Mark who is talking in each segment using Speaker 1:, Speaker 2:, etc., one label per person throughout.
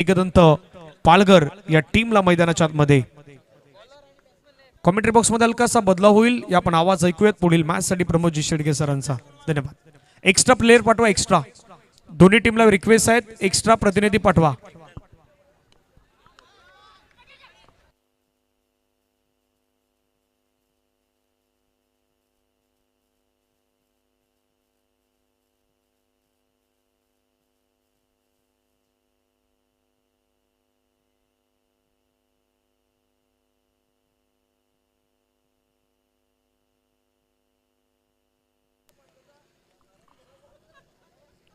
Speaker 1: एकदंत पालघर या टीमला मैदानाच्या आतमध्ये कॉमेंट्री बॉक्स मध्ये हलकासा बदलाव होईल. या आपण आवाज ऐकूयात पुढील मॅच साठी प्रमोदजी शेडगे सरांचा. धन्यवाद. एक्स्ट्रा प्लेयर पाठवा. एक्स्ट्रा दोन्ही टीमला रिक्वेस्ट आहेत. एक्स्ट्रा प्रतिनिधी पाठवा.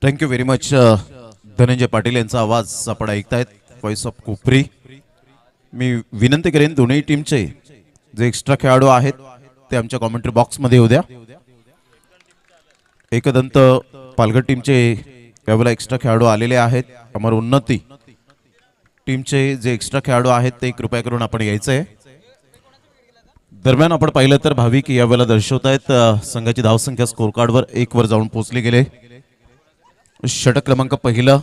Speaker 2: Thank you very much. Dhananjay Patil यांचा आवाज आपण ऐकतायत. व्हॉइस ऑफ कोपरी. मी विनंती करेन दोन्ही टीमचे जे एक्स्ट्रा खेळाडू आहेत ते आमच्या कॉमेंट्री बॉक्स मध्ये येऊ द्या. एकदंत पालघर टीमचे यावेळेला एक्स्ट्रा खेळाडू आलेले आहेत. अमर उन्नती टीमचे जे एक्स्ट्रा खेळाडू आहेत ते कृपया करून आपण यायचंय. दरम्यान आपण पाहिलं तर भाविक यावेळेला दर्शवत आहेत. संघाची धावसंख्या स्कोर कार्डवर 1 वर जाऊन पोहोचली गेले. षटक क्रमांक पहिलं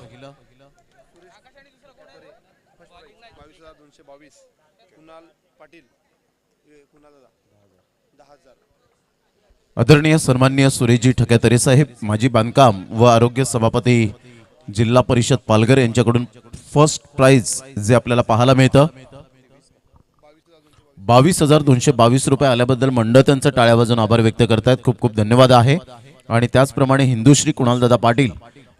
Speaker 2: आदरणीय सन्माननीय सुरेशजी ठक्यातरे साहेब, माजी बांधकाम व आरोग्य सभापती जिल्हा परिषद पालघर यांच्याकडून फर्स्ट प्राइज जे आपल्याला पाहायला मिळतं 22,222 रुपये आल्याबद्दल मंडळ त्यांचा टाळ्या वाजवून आभार व्यक्त करतायत. खूप खूप धन्यवाद आहे. आणि त्याचप्रमाणे हिंदुश्री कुणालदादा पाटील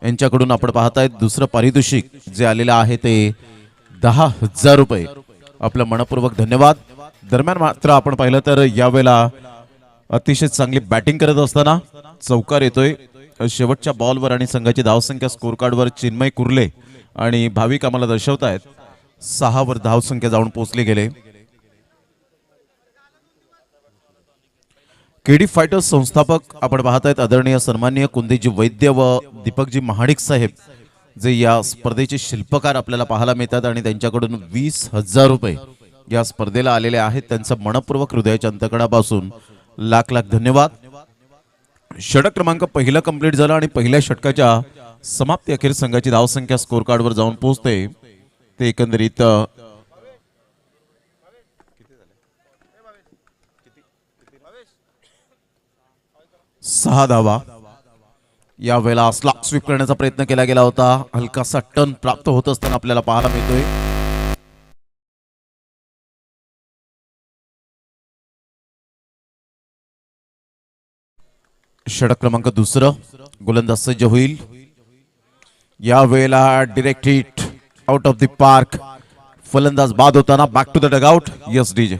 Speaker 2: यांच्याकडून आपण पाहतायत दुसरं पारितोषिक जे आलेलं आहे ते 10,000 रुपये. आपलं मनपूर्वक धन्यवाद. दरम्यान मात्र आपण पाहिलं तर यावेळेला अतिशय चांगली बॅटिंग करत असताना चौकार येतोय शेवटच्या बॉलवर आणि संघाची धावसंख्या स्कोर कार्डवर चिन्मय कुर्ले आणि भाविक आम्हाला दर्शवतायत 6 वर धावसंख्या जाऊन पोहोचले गेले. केडी फायटर्स संस्थापक आपण पाहतायत आदरणीय सन्माननीय कुंदेजी वैद्य व दीपकजी महाडिक साहेब जे या स्पर्धेचे शिल्पकार आपल्याला पाहायला मिळतात आणि त्यांच्याकडून 20,000 रुपये या स्पर्धेला आलेले आहेत. त्यांचं मनपूर्वक हृदयाच्या अंतकणापासून लाख लाख धन्यवाद. षटक क्रमांक पहिला कंप्लीट झाला आणि पहिल्या षटकाच्या समाप्ती अखेर संघाची धावसंख्या स्कोर कार्डवर जाऊन पोहोचते ते एकंदरीत 6 धावा. यावेळेला स्लॉग स्वीप करण्याचा प्रयत्न केला गेला होता. हलकासा टर्न प्राप्त होत असताना आपल्याला पाहायला मिळतोय. षटक क्रमांक दुसरं गोलंदाज सज्ज होईल. यावेळेला direct hit out of the park. फलंदाज बाद होताना back to the dugout. Yes DJ.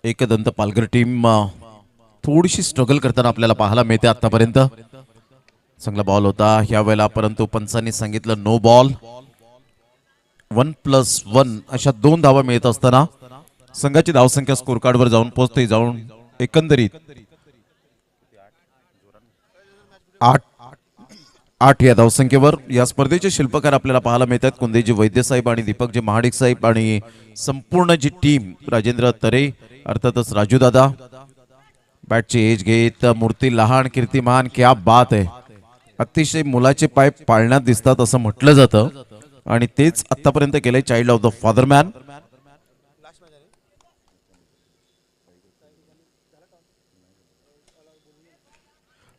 Speaker 2: Ekdant Palghar team थोडीशी स्ट्रगल करताना आपल्याला पाहायला मिळते. आतापर्यंत चांगला बॉल होता यावेळेला परंतु पंचांनी सांगितलं नो बॉल. 1+1 अशा 2 धावा मिळत असताना संघाची धावसंख्या स्कोर कार्डवर जाऊन पोहोचते. जाऊन एकंदरीत 8 या धावसंख्येवर. या स्पर्धेचे शिल्पकार आपल्याला पाहायला मिळतात कुंदेजी वैद्य साहेब आणि दीपकजी महाडिक साहेब आणि संपूर्ण जी टीम राजेंद्र तरे अर्थातच राजू दादा. बॅटची एज घेत मूर्ती लहान कीर्तिमान. क्या बात आहे. अतिशय मुलाचे पाय पाळण्यात दिसतात असं म्हटलं जातं आणि तेच आतापर्यंत केलंय चाइल्ड ऑफ द फादरमॅन.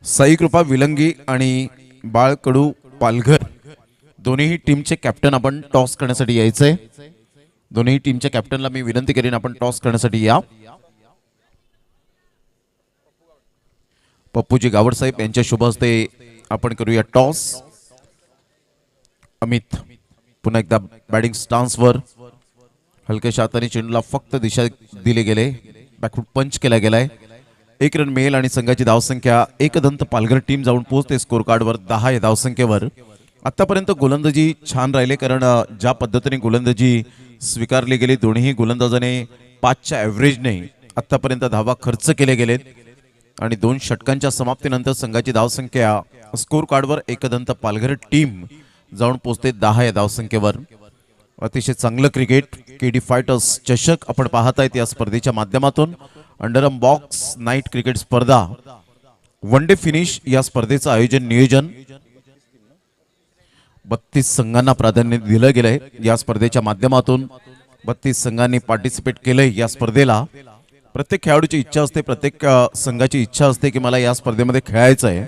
Speaker 2: साई कृपा विलंगी आणि बाळकडू पालघर दोन्ही टीमचे कॅप्टन आपण टॉस करण्यासाठी यायचंय. दोन्ही टीमच्या कॅप्टनला मी विनंती करीन आपण टॉस करण्यासाठी या. पप्पूजी गावड साहेब यांच्या शुभ हस्ते आपण करूया टॉस. अमित पुन्हा एकदा बॅटिंग स्टान्सवर. हलक्याशा हाताने चेंडूला फक्त दिशा दिले गेले, बॅकफूट पंच केला गेलाय. 1 रन मिळेल आणि संघाची धावसंख्या एकदंत पालघर टीम जाऊन पोहोचते स्कोर कार्डवर 10 या धावसंख्येवर. आतापर्यंत गोलंदाजी छान राहिले, कारण ज्या पद्धतीने गोलंदाजी स्वीकारली गेली दोन्ही गोलंदाजाने 5च्या ॲव्हरेजने आतापर्यंत धावा खर्च केले गेलेत आणि 2 षटकांच्या समाप्तीनंतर संघाची धावसंख्या स्कोर कार्डवर एकदंत पालघर टीम जाऊन पोहोचते 10 या धावसंख्येवर. अतिशय चांगलं क्रिकेट केडी फायटर्स चषक आपण पाहतायत या स्पर्धेच्या माध्यमातून. अंडरआर्म बॉक्स नाईट क्रिकेट स्पर्धा वन डे फिनिश या स्पर्धेचं आयोजन नियोजन 32 संघांना प्राधान्य दिलं गेलंय. या स्पर्धेच्या माध्यमातून 32 संघांनी पार्टिसिपेट केलंय या स्पर्धेला. प्रत्येक खेळाडूची इच्छा असते, प्रत्येक संघाची इच्छा असते की मला या स्पर्धेमध्ये खेळायचं आहे.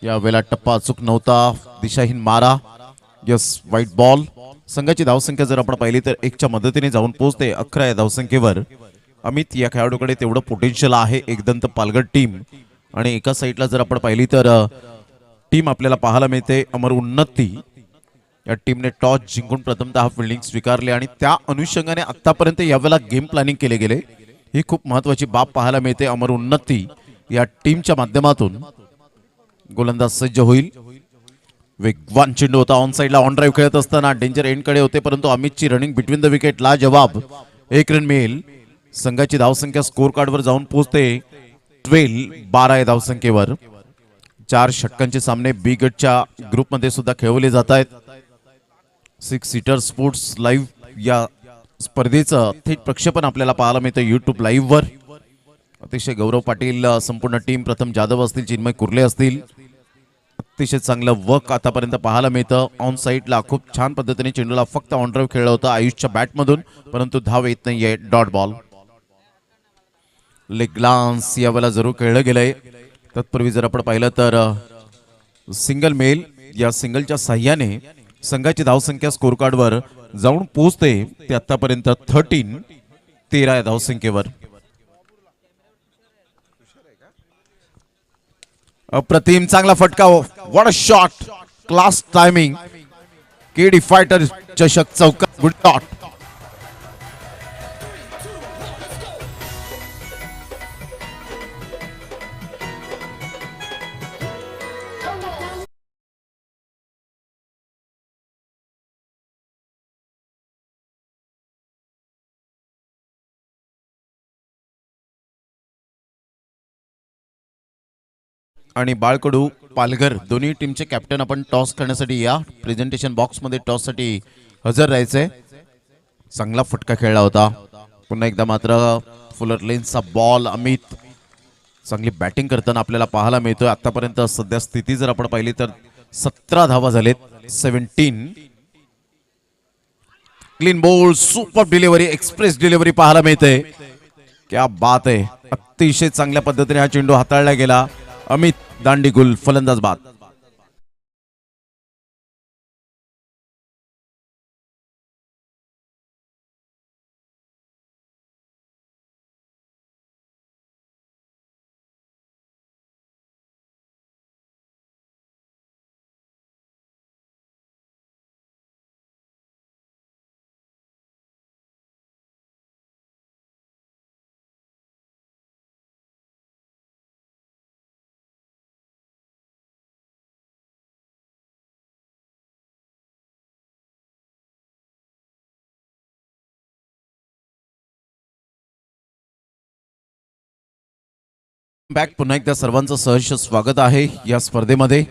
Speaker 2: यावेळेला टप्पा अचूक नव्हता, दिशाहीन मारा, यस व्हाईट बॉल. संघाची धावसंख्या जर आपण पाहिली तर 1च्या मदतीने जाऊन पोहोचते 11 या धावसंख्येवर. अमित या खेळाडूकडे तेवढं पोटेन्शियल आहे एकदंत पालघर टीम. आणि एका साईडला जर आपण पाहिली तर टीम आपल्याला पाहायला मिळते अमर उन्नती. या टीमने टॉस जिंकून प्रथमतः फिल्डिंग स्वीकारली आणि त्या अनुषंगाने आतापर्यंत यावेळेला गेम प्लॅनिंग केले गेले. ही खूप महत्वाची बाब पाहायला मिळते अमर उन्नती या टीमच्या माध्यमातून. गोलंदाज सज्ज होईल, वेगवान चेंडू होता ऑन साइडला, ऑन ड्राईव्ह खेळत असताना डेंजर एंडकडे होते, परंतु अमितची रनिंग बिटवीन द विकेट ला जवाब. 1 रन मिळेल. संघाची धावसंख्या स्कोर कार्डवर जाऊन पोहोचते 12 या धावसंख्येवर. 4 षटकांचे सामने बी गटच्या ग्रुपमध्ये सुद्धा खेळवले जात आहेत. 6 सीटर स्पोर्ट्स लाईव्ह या स्पर्धेचं थेट प्रक्षेपण आपल्याला पाहायला मिळतं युट्यूब लाईव्हवर. अतिशय गौरव पाटील, संपूर्ण टीम, प्रथम जाधव असतील, चिन्मय कुर्ले असतील, अतिशय चांगलं वर्क आतापर्यंत पाहायला मिळतं. ऑन साईडला खूप छान पद्धतीने चेंडूला फक्त ऑन ड्राईव्ह खेळलं होतं आयुषच्या बॅटमधून, परंतु धाव येत नाहीये. Dot ball. लेग ग्लान्स यावेळेला जरूर खेळलं गेलंय. तत्पूर्वी जर आपण पाहिलं तर सिंगल मेल, या सिंगलच्या साह्याने संघाची धावसंख्या स्कोर कार्डवर जाऊन पोहोचते ते आतापर्यंत 13 या धावसंख्येवर. अप्रतिम चांगला फटका, what a shot, class timing. KD fighter चषक चौकार, गुड शॉट. आणि बाळकडू पालघर दोन्ही टीमचे कॅप्टन आपण टॉस करण्यासाठी या प्रेझेंटेशन बॉक्स मध्ये टॉस साठी हजर राहायचंय. चांगला फटका खेळला होता. पुन्हा एकदा मात्र फुलर लेन्सचा बॉल. अमित चांगली बॅटिंग करताना आपल्याला पाहायला मिळतोय. आतापर्यंत सध्या स्थिती जर आपण पाहिली तर 17 धावा झालेत, 17. Clean ball, super delivery, express delivery पाहायला मिळते. क्या बात आहे. अतिशय चांगल्या पद्धतीने हा चेंडू हाताळला गेला. अमित दांडीगुल फलंदाज बाद. बॅक पुन्हा एकदा सर्वांचं सहर्ष स्वागत आहे या स्पर्धेमध्ये.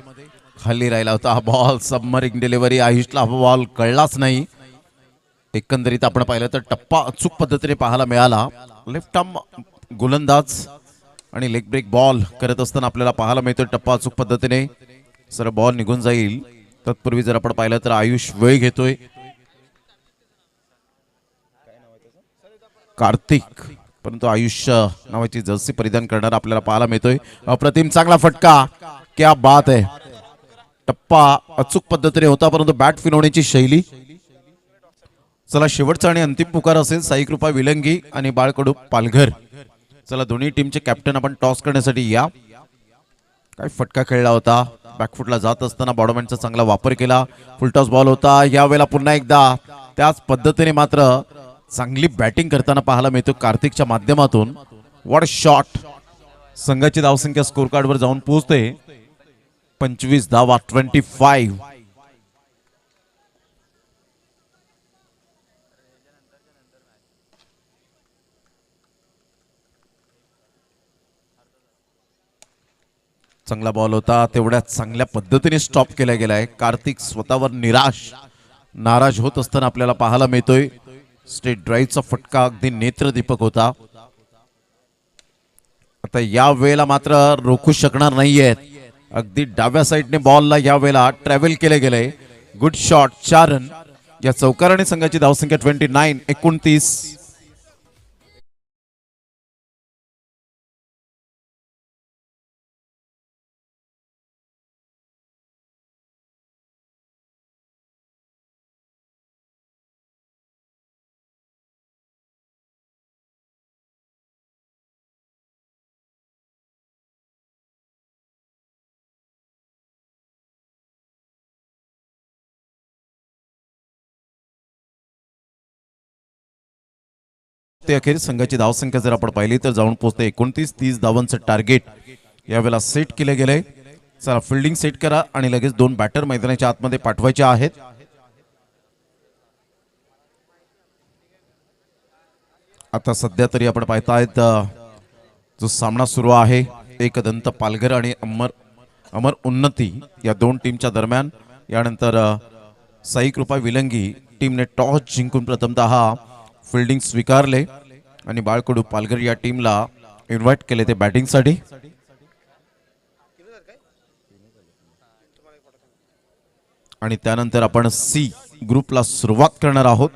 Speaker 2: खाली राहिला होता हा बॉल, सबमरिंग डिलिव्हरी, आयुषला हा बॉल कळलाच नाही. एकंदरीत आपण पाहिलं तर टप्पा अचूक पद्धतीने पाहायला मिळाला. लेफ्ट आर्म गोलंदाज आणि लेग ब्रेक बॉल करत असताना आपल्याला पाहायला मिळतो टप्पा अचूक पद्धतीने. सर बॉल निघून जाईल. तत्पूर्वी जर आपण पाहिलं तर आयुष वेळ घेतोय. कार्तिक, परंतु आयुष्य नावाची जर्सी परिधान करणारा आपल्याला पाहायला मिळतोय. अप्रतिम चांगला फटका, क्या बात आहे. टप्पा अचूक पद्धतीने होता, परंतु बॅट फिरवण्याची शैली. चला शेवटचा आणि अंतिम पुकार असेल साई कृपा विलंगी आणि बाळकडू पालघर. चला दोन्ही टीमचे कॅप्टन आपण टॉस करण्यासाठी या. काय फटका खेळला होता. बॅकफुटला जात असताना बॉडमॅनचा चांगला वापर केला. फुलटॉस बॉल होता. यावेळेला पुन्हा एकदा त्याच पद्धतीने मात्र चांगली बॅटिंग करताना पाहायला मिळतो कार्तिकच्या माध्यमातून. What shot. संघाची धावसंख्या स्कोर कार्डवर जाऊन पोहोचते 25 धावा 25. चांगला बॉल होता, तेवढ्या चांगल्या पद्धतीने स्टॉप केला गेलाय. कार्तिक स्वतःवर नाराज होत असताना आपल्याला पाहायला मिळतोय. स्ट्रेट ड्राईव्हचा फटका अगदी नेत्रदीपक होता. आता या वेळेला मात्र रोखू शकणार नाहीयेत. अगदी डाव्या साईडने बॉलला या वेळेला ट्रॅव्हल केले गेले. Good shot. 4 रन. या चौकाराने संघाची धावसंख्या 29. ते अखेर संघाची धावसंख्या जर आपण पाहिली तर जाऊन पोहोचते 29. 30 धावांचं टार्गेट यावेळेला सेट केले गेले. चला फिल्डिंग सेट करा आणि लगेच 2 बॅटर मैदानाच्या आतमध्ये पाठवायचे आहेत. आता सध्या तरी आपण पाहतायत जो सामना सुरू आहे एकदंत पालघर आणि अमर उन्नती या 2 टीमच्या दरम्यान. यानंतर साई कृपा विलंगी टीमने टॉस जिंकून प्रथमतः फिल्डिंग स्वीकारले आणि बाळकडू पालघर या टीमला इन्व्हाइट केले ते बॅटिंगसाठी. आणि त्यानंतर आपण सी ग्रुपला सुरुवात करणार आहोत.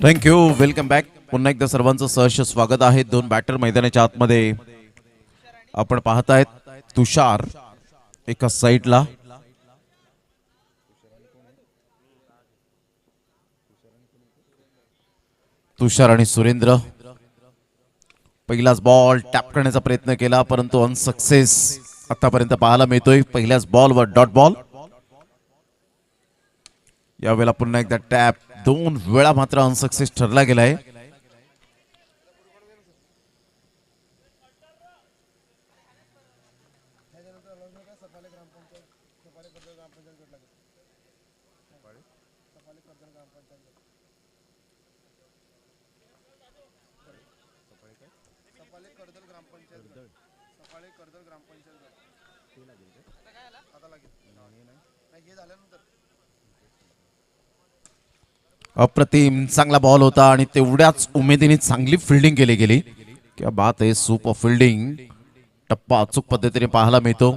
Speaker 2: थँक्यू. Welcome back. पुन्हा एकदा सर्वांचं सहर्ष स्वागत आहे. 2 बॅटर मैदानाच्या आतमध्ये आपण पाहतायत. तुषार एका साईडला, तुषार आणि सुरेंद्र. पहिलाच बॉल टॅप करण्याचा प्रयत्न केला परंतु अनसक्सेस आतापर्यंत पाहायला मिळतोय. पहिल्याच बॉलवर डॉट बॉल. यावेळेला पुन्हा एकदा टॅप. 2 वेळा मात्र अनसक्सेस ठरला गेलाय. अप्रतिम चांगला बॉल होता आणि तेवढ्याच उमेदीने चांगली फिल्डिंग केली गेली. क्या बात आहे. Super fielding. टप्पा अचूक पद्धतीने पाहायला मिळतो.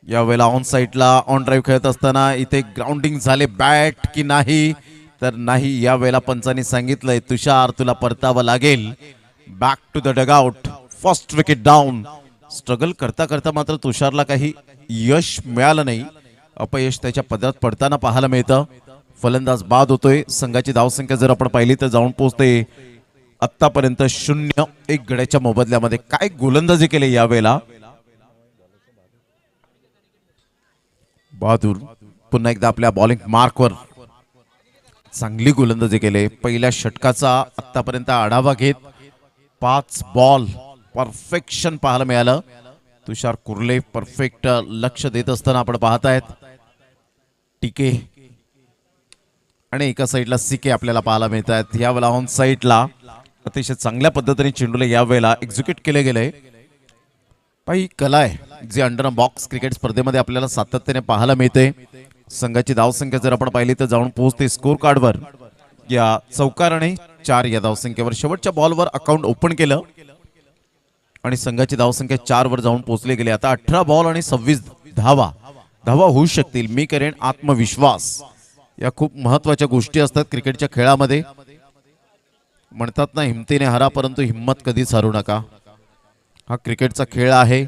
Speaker 2: यावेळेला ऑन साइडला ऑन ड्राईव्ह खेळत असताना इथे ग्राउंडिंग झाले बॅट की नाही तर नाही. यावेळेला पंचांनी सांगितलंय तुषार तुला परतावं लागेल. Back to the dugout. First wicket down. Struggle करता करता मात्र तुषारला काही यश मिळालं नाही. अपयश त्याच्या पदरात पडताना पाहायला मिळतं. फलंदाज बाद होतोय. संघाची धावसंख्या जर आपण पाहिली तर जाऊन पोहोचते आतापर्यंत 0-1 गड्याच्या मोबदल्यामध्ये. काय गोलंदाजी केली यावेळेला. बहादूर पुन्हा एकदा आपल्या बॉलिंग मार्कवर चांगली गोलंदाजी केली. पहिल्या षटकाचा आतापर्यंत आढावा घेत 5 बॉल परफेक्शन पाहायला मिळालं. तुषार कुर्ले परफेक्ट लक्ष देत असताना आपण पाहतायत. टीके आणि एका साईडला सीके आपल्याला पाहायला मिळत आहेत. यावेळेला ऑन साईडला अतिशय चांगल्या पद्धतीने चेंडूला यावेळेला एक्झिक्यूट केले गेले. ही कला आहे जी अंडर बॉक्स क्रिकेट स्पर्धेमध्ये आपल्याला सातत्याने पाहायला मिळते. संघाची धावसंख्या जर आपण पाहिली तर जाऊन पोहोचते स्कोर कार्डवर या चौकाराने 4 या धावसंख्येवर. शेवटच्या बॉलवर अकाउंट ओपन केलं आणि संघाची धावसंख्या 4 वर जाऊन पोहोचली गेली. आता 18 बॉल आणि 26 धावा होऊ शकतील. मी करेन आत्मविश्वास. या खूप महत्वाच्या गोष्टी असतात क्रिकेटच्या खेळामध्ये. म्हणतात ना, हिमतीने हरा परंतु हिम्मत कधीच हारू नका. हा क्रिकेटचा खेळ आहे.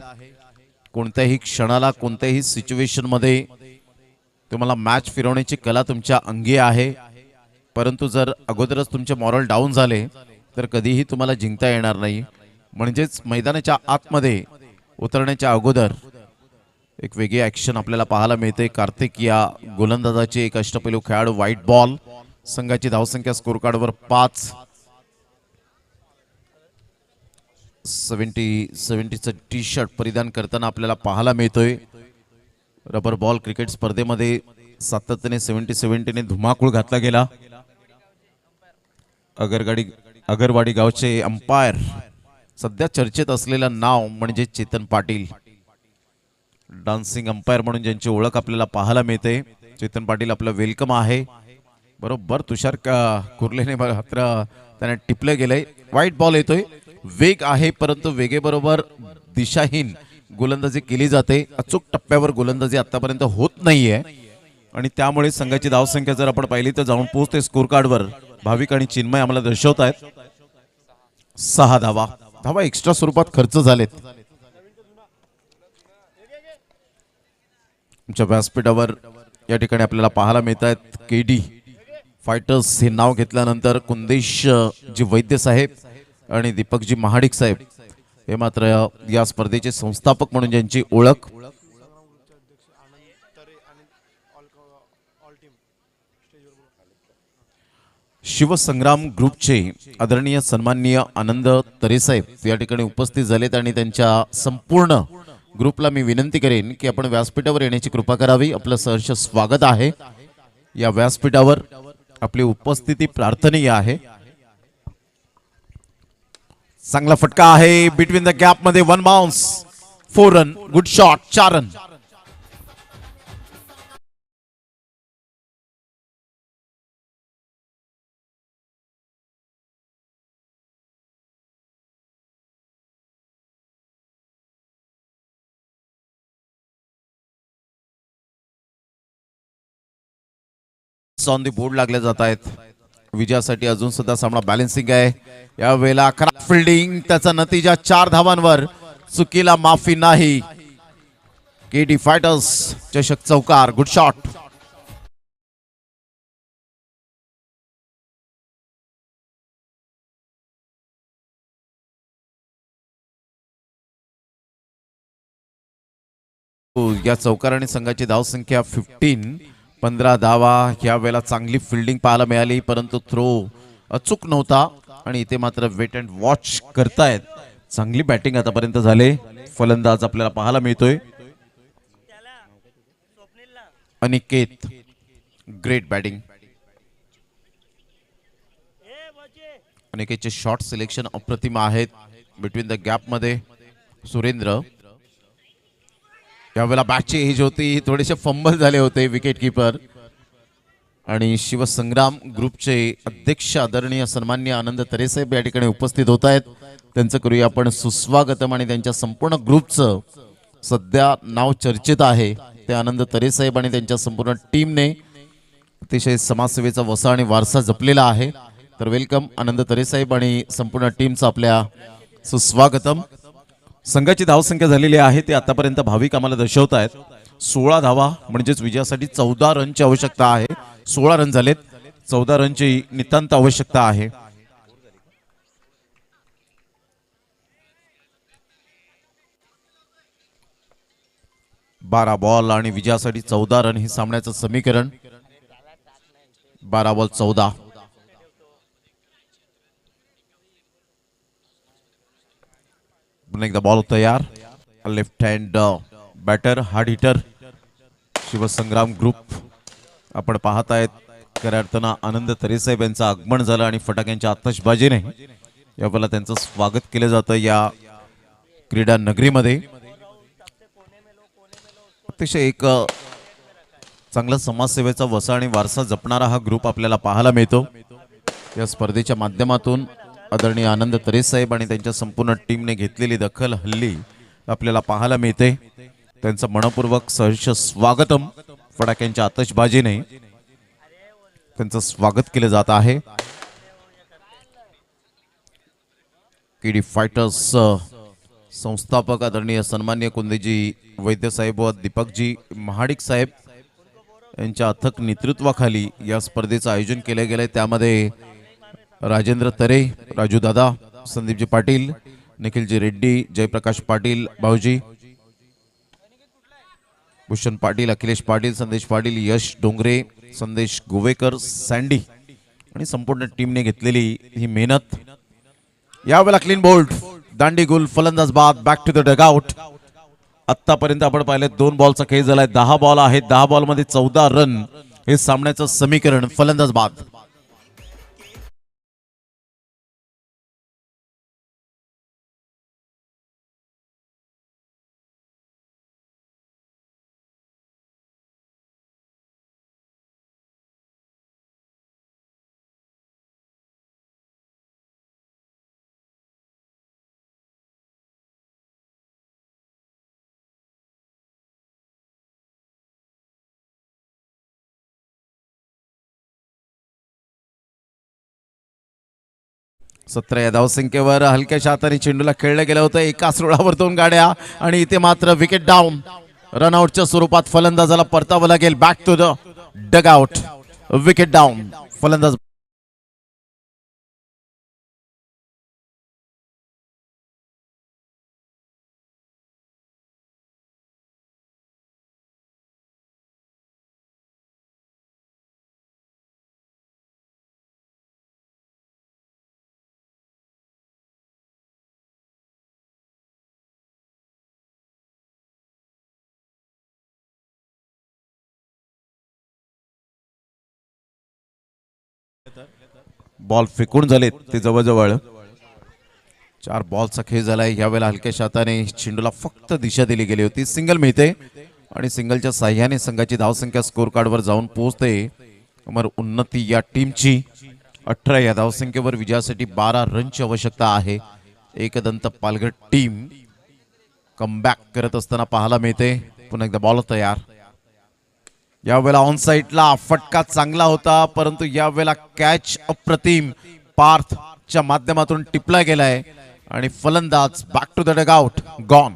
Speaker 2: कोणत्याही क्षणाला कोणत्याही सिच्युएशन मध्ये तुम्हाला मॅच फिरवण्याची कला तुमच्या अंगी आहे. परंतु जर अगोदरच तुमचे मॉरल डाऊन झाले तर कधीही तुम्हाला जिंकता येणार नाही. म्हणजेच मैदानाच्या आतमध्ये उतरण्याच्या अगोदर एक वेगळी ऍक्शन आपल्याला पाहायला मिळते. कार्तिक या गोलंदाजाचे एक अष्टपैलू खेळाडू. White ball. संघाची धावसंख्या स्कोर कार्डवर 5. 70चं टी शर्ट परिधान करताना आपल्याला पाहायला मिळतोय. रबर बॉल क्रिकेट स्पर्धेमध्ये सातत्याने 70-70ने धुमाकूळ घातला गेला. अगरवाडी गावचे अंपायर, सध्या चर्चेत असलेलं नाव म्हणजे चेतन पाटील. डान्सिंग अंपायर म्हणून ज्यांची ओळख आपल्याला पाहायला मिळते. चेतन पाटील आपलं वेलकम आहे. बरोबर तुषार कुर्लेने मात्र त्याने टिपलं गेलंय. व्हाईट बॉल येतोय. वेग आहे परंतु वेगेबरोबर दिशाहीन गोलंदाजी केली जाते. अचूक टप्प्यावर गोलंदाजी आतापर्यंत होत नाहीये आणि त्यामुळे संघाची धावसंख्या जर आपण पाहिली तर जाऊन पोहोचते स्कोर कार्डवर. भाविक आणि चिन्मय आम्हाला दर्शवत आहेत 6 धावा. धावा एक्स्ट्रा स्वरूपात खर्च झालेत. आमच्या व्यासपीठावर या ठिकाणी आपल्याला पाहायला मिळत आहेत केडी फायटर्स हे नाव घेतल्यानंतर कुंदेश जी वैद्य साहेब आणि दीपकजी महाडिक साहेब हे मात्र या स्पर्धेचे संस्थापक म्हणून ज्यांची ओळख. शिवसंग्राम ग्रुपचे आदरणीय सन्माननीय आनंद तरेसाहेब या ठिकाणी उपस्थित झालेत आणि त्यांच्या संपूर्ण ग्रुपला मी विनंती करेन की आपण व्यासपीठावर येण्याची कृपा करावी. आपलं सहर्ष स्वागत आहे. या व्यासपीठावर आपली उपस्थिती प्रार्थनीय आहे. चांगला फटका आहे बिटवीन द गॅप मध्ये. 1 bounce. 4 run. Good shot. 4 run. On the board लागले जात आहेत. विजयासाठी अजून सुद्धा सामना बॅलन्सिंग आहे. या वेळेला खराब फिल्डिंग. त्याचा नतीजा 4 धावांवर. चुकीला माफी नाही. केडी फायटर्स चषक चौकार. Good shot. या चौकाराने संघाची धावसंख्या 15 धावा. या वेळेला चांगली फिल्डिंग पाहायला मिळाली परंतु थ्रो अचूक नव्हता आणि इथे मात्र वेट अँड वॉच करतायत. चांगली बॅटिंग आतापर्यंत झाले. फलंदाज आपल्याला पाहायला मिळतोय अनिकेत. Great batting. अनिकेतचे शॉट सिलेक्शन अप्रतिम आहेत. बिटवीन द गॅप मध्ये सुरेंद्र. यावेळेला बॅटची एज होती. थोडेसे फंबल झाले होते विकेट कीपर. आणि शिवसंग्राम ग्रुपचे अध्यक्ष आदरणीय सन्माननीय आनंद तरेसाहेब या ठिकाणी उपस्थित होत आहेत. त्यांचं करूया आपण सुस्वागतम. आणि त्यांच्या संपूर्ण ग्रुपचं सध्या नाव चर्चेत आहे ते आनंद तरेसाहेब आणि त्यांच्या संपूर्ण टीमने अतिशय समाजसेवेचा वसा आणि वारसा जपलेला आहे. तर वेलकम आनंद तरेसाहेब आणि संपूर्ण टीमचं आपल्या सुस्वागतम. संघाची धावसंख्या झालेली आहे ते आतापर्यंत भाविक आम्हाला दर्शवत आहेत 16 धावा. म्हणजेच विजयासाठी 14 रनची आवश्यकता आहे. 16 रन झालेत. 14 रनची नितांत आवश्यकता आहे. बारा बॉल आणि विजयासाठी 14 रन हे सामन्याचं समीकरण. 12 बॉल 14. पुन्हा एकदा बॉल तयार. Left hand batter hard hitter Shivsangram group आपण पाहत आहेत. खऱ्या अर्थानं आनंद तरेसाहेब यांचं आगमन झालं आणि फटाक्यांच्या आतषबाजीने यावेळेला त्यांचं स्वागत केलं जातं या क्रीडा नगरीमध्ये. अतिशय एक चांगला समाजसेवेचा वसा आणि वारसा जपणारा हा ग्रुप आपल्याला पाहायला मिळतो. या स्पर्धेच्या माध्यमातून आदरणीय आनंद तरे साहेब आणि त्यांच्या संपूर्ण टीमने घेतलेली दखल हल्ली आपल्याला पाहायला मिळते. त्यांचं मनपूर्वक सहर्ष स्वागतम फटाक्यांच्या आतषबाजीने त्यांचं स्वागत केलं जात आहे. केडी फायटर्स संस्थापक आदरणीय सन्मान्य कुंदेजी वैद्य साहेब व दीपकजी महाडिक साहेब यांच्या अथक नेतृत्वाखाली या स्पर्धेचं आयोजन केलं गेलंय. त्यामध्ये राजेंद्र तरे, राजू दादा, संदीपजी पाटील, निखिलजी रेड्डी, जयप्रकाश पाटील, भाऊजी भूषण पाटील, अखिलेश पाटील, संदेश पाटील, यश डोंगरे, संदेश गोवेकर, सँडी आणि संपूर्ण टीमने घेतलेली ही मेहनत. यावेळेला क्लीन बोल्ड, दांडी गुल, फलंदाज बाद, बॅक टू द डगआउट. आतापर्यंत आपण पाहिले 2 बॉलचा खेळ झालाय. 10 बॉल आहेत. 10 बॉल मध्ये 14 रन हे सामन्याचं समीकरण. फलंदाज बाद. सतरा या धावसंख्येवर हलक्याशा हाताने चेंडूला खेळलं गेलं होतं. एकाच रुळावर 2 गाड्या आणि इथे मात्र विकेट डाऊन. रनआउटच्या स्वरूपात फलंदाजाला परतावं लागेल. Back to the dugout. Wicket down. फलंदाज बॉल फेकून झालेत ते जवळजवळ 4 बॉलचा खेळ झालाय. यावेळेला हलक्याशा हाताने चेंडूला फक्त दिशा दिली गेली होती. सिंगल मिळते आणि सिंगलच्या साह्याने संघाची धावसंख्या स्कोर कार्डवर जाऊन पोहोचते. अमर उन्नती या टीमची 18 या धावसंख्येवर विजयासाठी 12 रनची आवश्यकता आहे. एकदंत पालघर टीम कमबॅक करत असताना पाहायला मिळते. पुन्हा एकदा बॉल तयार. यावेळेला ऑन साइडला फटका चांगला होता, परंतु यावेळेला कॅच अप्रतिम पार्थच्या माध्यमातून टिपला गेलाय आणि फलंदाज back to the dugout. Gone.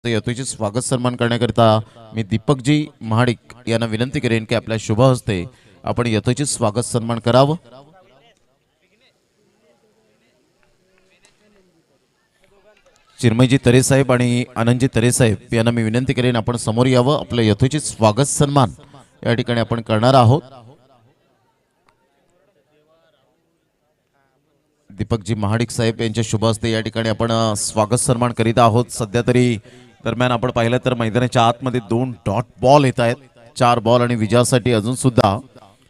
Speaker 2: यथोचित स्वागत सन्मान करण्याकरिता मी दीपकजी महाडिक यांना विनंती करेन की आपल्या शुभ हस्ते आपण यथोचित स्वागत सन्मान करावं. चिन्मयजी तरे साहेब आणि आनंदजी तरे साहेब यांना मी विनंती करेन आपण समोर यावं. आपलं यथोचित स्वागत सन्मान या ठिकाणी आपण करणार आहोत. दीपकजी महाडिक साहेब यांच्या शुभ हस्ते या ठिकाणी आपण स्वागत सन्मान करीत आहोत. सध्या तरी दरम्यान आपण पाहिलं तर मैदानाच्या आतमध्ये 2 डॉट बॉल येत आहेत. 4 बॉल आणि विजयासाठी अजून सुद्धा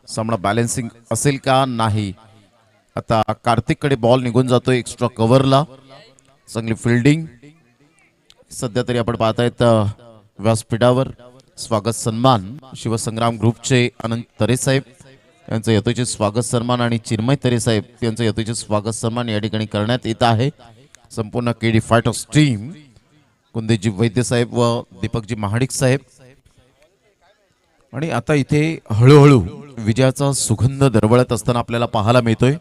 Speaker 2: सामना बॅलन्सिंग असेल का नाही. आता कार्तिककडे बॉल निघून जातोय एक्स्ट्रा कव्हरला. चांगली फिल्डिंग सध्या तरी आपण पाहतायत व्यासपीठावर. स्वागत सन्मान शिवसंग्राम ग्रुपचे आनंद तरे साहेब यांचं यथोचित स्वागत सन्मान आणि चिन्मय तरे साहेब यांचं यथोचित स्वागत सन्मान या ठिकाणी करण्यात येत आहे. संपूर्ण केडी फायटर्स टीम कुंदेजी वैद्य साहेब व दीपकजी महाडिक साहेब. आणि आता इथे हळूहळू विजयाचा सुगंध दरवळत असताना आपल्याला पाहायला मिळतोय.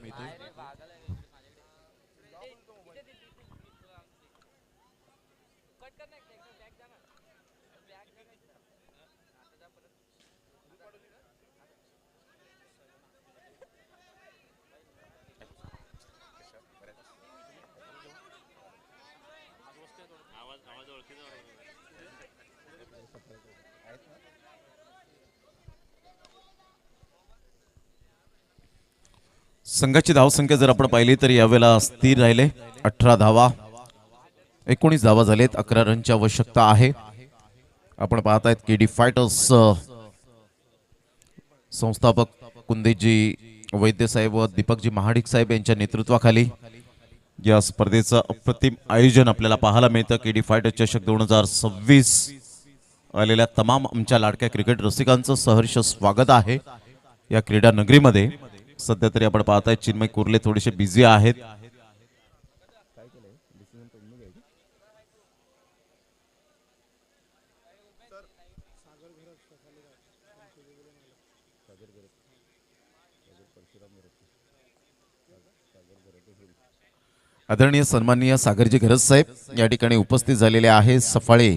Speaker 2: संघाची धावसंख्या जर आपण पाहिली तर यावेळेला स्थिर राहिले. 18 धावा, 19 धावा झालेत. 11 रनची आवश्यकता आहे. आपण पाहतायत केडी फायटर्स संस्थापक कुंदेजी वैद्य साहेब व दीपकजी महाडिक साहेब यांच्या नेतृत्वाखाली या स्पर्धेचं अप्रतिम आयोजन आपल्याला पाहायला मिळतं. केडी फायटर्स चषक 2026 आलेल्या तमाम आमच्या लाडक्या क्रिकेट रसिकांचं सहर्ष स्वागत आहे या क्रीडा नगरीमध्ये. सध्या तरी आपण पाहताय चिन्मय कुर्ले थोडेसे बिझी आहेत. आदरणीय सन्माननीय सागरजी घरत साहेब या ठिकाणी उपस्थित झालेले आहे. सफाळे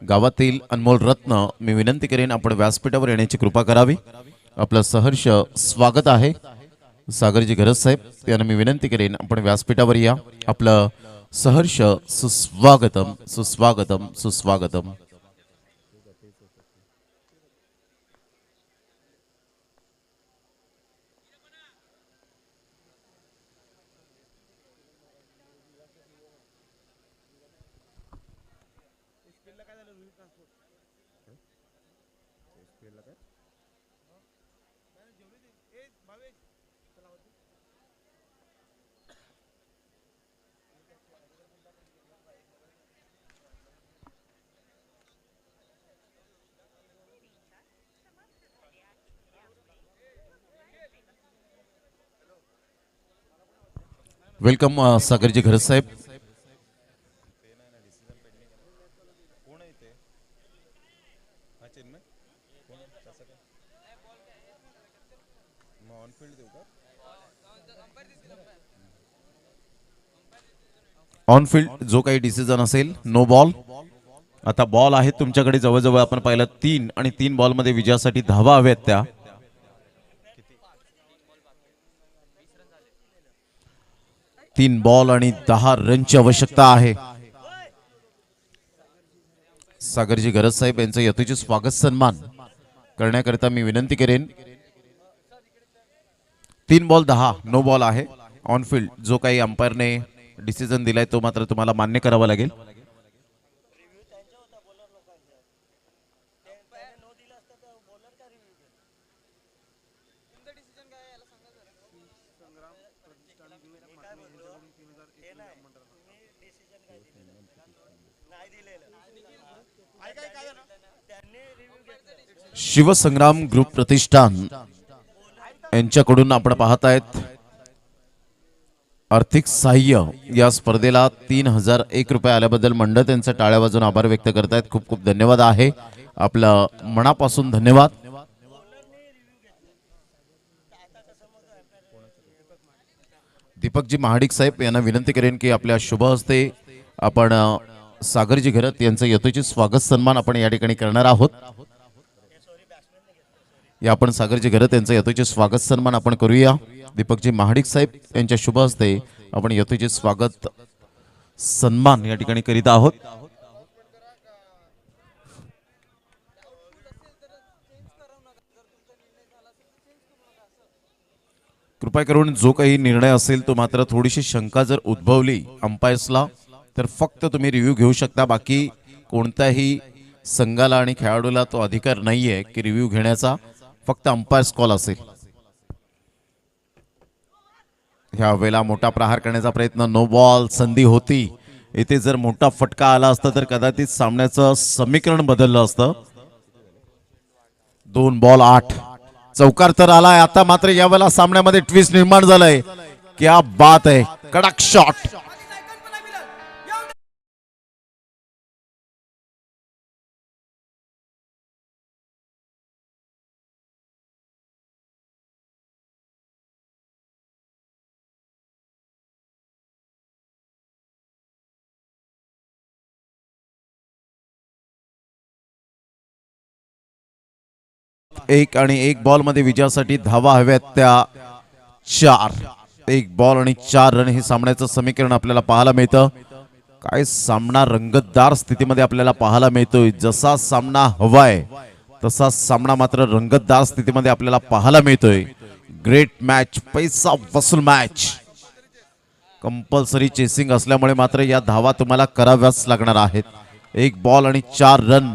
Speaker 2: गावातील अनमोल रत्न, मी विनंती करेन आपण व्यासपीठावर येण्याची कृपा करावी. आपलं सहर्ष स्वागत आहे. सागरजी घरत साहेब यांना मी विनंती करेन आपण व्यासपीठावर या. आपलं सहर्ष सुस्वागतम सुस्वागतम सुस्वागतम. वेलकम सागरजी घरत साहेब. ऑन फील्ड जो काही डिसिजन असेल नो बॉल. आता बॉल आहेत तुमच्याकडे जवळजवळ आपण पाहिलं 3 आणि 3 बॉल मध्ये विजयासाठी धावा हव्यात त्या. 3 बॉल आणि 10 रनची आवश्यकता आहे. सागरजी घरत साहेब यांचं यथोचित स्वागत सन्मान करण्याकरिता मी विनंती करेन. 3 बॉल 10 नो बॉल आहे. ऑन फील्ड जो काही अंपायरने डिसिजन दिलाय तो मात्र तुम्हाला मान्य करावा लागेल. शिवसंग्राम ग्रुप प्रतिष्ठान यांच्याकडून आपण पाहतायत आर्थिक सहाय्य. या स्पर्धेला 3001 रुपये आल्याबद्दल मंडळ त्यांचा टाळ्या वाजून आभार व्यक्त करतायत. खूप खूप धन्यवाद आहे. आपलं मनापासून धन्यवाद. दीपकजी महाडिक साहेब यांना विनंती करेन की आपल्या शुभ हस्ते आपण सागरजी घरत यांचं यथोचित स्वागत सन्मान आपण या ठिकाणी करणार आहोत. या आपण सागरजी घरत यांचं यथोचित स्वागत सन्मान आपण करूया. दीपकजी महाडिक साहेब यांच्या शुभ हस्ते आपण यथोचित स्वागत सन्मान या ठिकाणी करीत आहोत. कृपया करून जो काही निर्णय असेल तो मात्र थोडीशी शंका जर उद्भवली अंपायर्सला तर फक्त तुम्ही रिव्ह्यू घेऊ शकता. बाकी कोणत्याही संघाला आणि खेळाडूला तो अधिकार नाहीये की रिव्ह्यू घेण्याचा. फक्त अंपायर्स कॉल असेल. ह्या वेळेला मोठा प्रहार करण्याचा प्रयत्न. नो बॉल संधी होती. इथे जर मोठा फटका आला असता तर कदाचित सामन्याचं समीकरण बदललं असतं. 2 बॉल 8 चौकार तर आलाय आता, मात्र यावेळेला सामन्यामध्ये ट्विस्ट निर्माण झालाय. क्या बात आहे, कडक शॉट. एक आणि एक बॉल मध्ये विजयासाठी धावा हव्यात त्या 4. एक बॉल आणि 4 रन हे सामन्याचं समीकरण आपल्याला पाहायला मिळतं. काय सामना रंगतदार स्थितीमध्ये आपल्याला पाहायला मिळतोय. जसा सामना हवाय तसा सामना मात्र रंगतदार स्थितीमध्ये आपल्याला पाहायला मिळतोय. ग्रेट मॅच, पैसा वसूल मॅच. कंपल्सरी चेसिंग असल्यामुळे मात्र या धावा तुम्हाला कराव्याच लागणार आहेत. एक बॉल आणि 4 रन.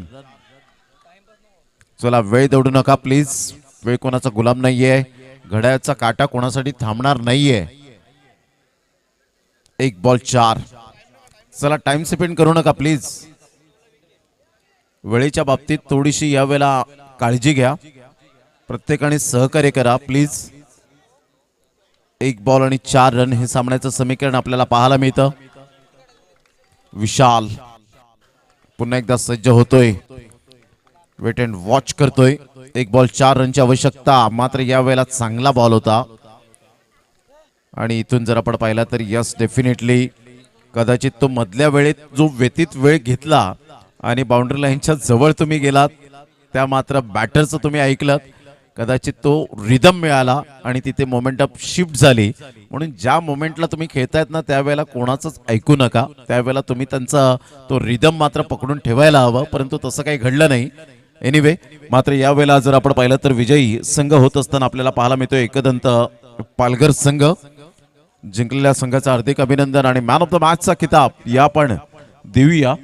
Speaker 2: चला, वेळ दौडू नका प्लीज. वेळ कोणाचा गुलाम नाहीये. घड्याळाचा काटा कोणासाठी थांबणार नाहीये. एक बॉल 4. चला, टाइम स्पेंड करू नका प्लीज. वेळेच्या बाबतीत थोडीशी यावेळेला काळजी घ्या. प्रत्येकाने सहकार्य करा प्लीज. एक बॉल आणि 4 रन हे सामन्याचं समीकरण आपल्याला पाहायला मिळतं. विशाल पुन्हा एकदा सज्ज होतोय. वेट अँड वॉच करतोय. एक बॉल 4 रनची आवश्यकता. मात्र यावेळेला चांगला बॉल होता आणि इथून जर आपण पाहिला तर यस, डेफिनेटली कदाचित तो मधल्या वेळेत जो व्यतीत वेळ घेतला आणि बाउंड्री लाईनच्या जवळ तुम्ही गेलात, त्या मात्र बॅटरचं तुम्ही ऐकलं, कदाचित तो रिदम मिळाला आणि तिथे मोमेंटम शिफ्ट झाली. म्हणून ज्या मोमेंटला तुम्ही खेळतायत ना, त्यावेळेला कोणाचंच ऐकू नका. त्यावेळेला तुम्ही त्यांचा तो रिदम मात्र पकडून ठेवायला हवं, परंतु तसं काही घडलं नाही. एनिवे, मात्र यावेळेला जर आपण पाहिलं तर विजयी संघ होत असताना आपल्याला पाहायला मिळतोय एकदंत पालघर संघ. जिंकलेल्या संघाचं हार्दिक अभिनंदन आणि मॅन ऑफ द मॅचचा किताब या पण देऊया.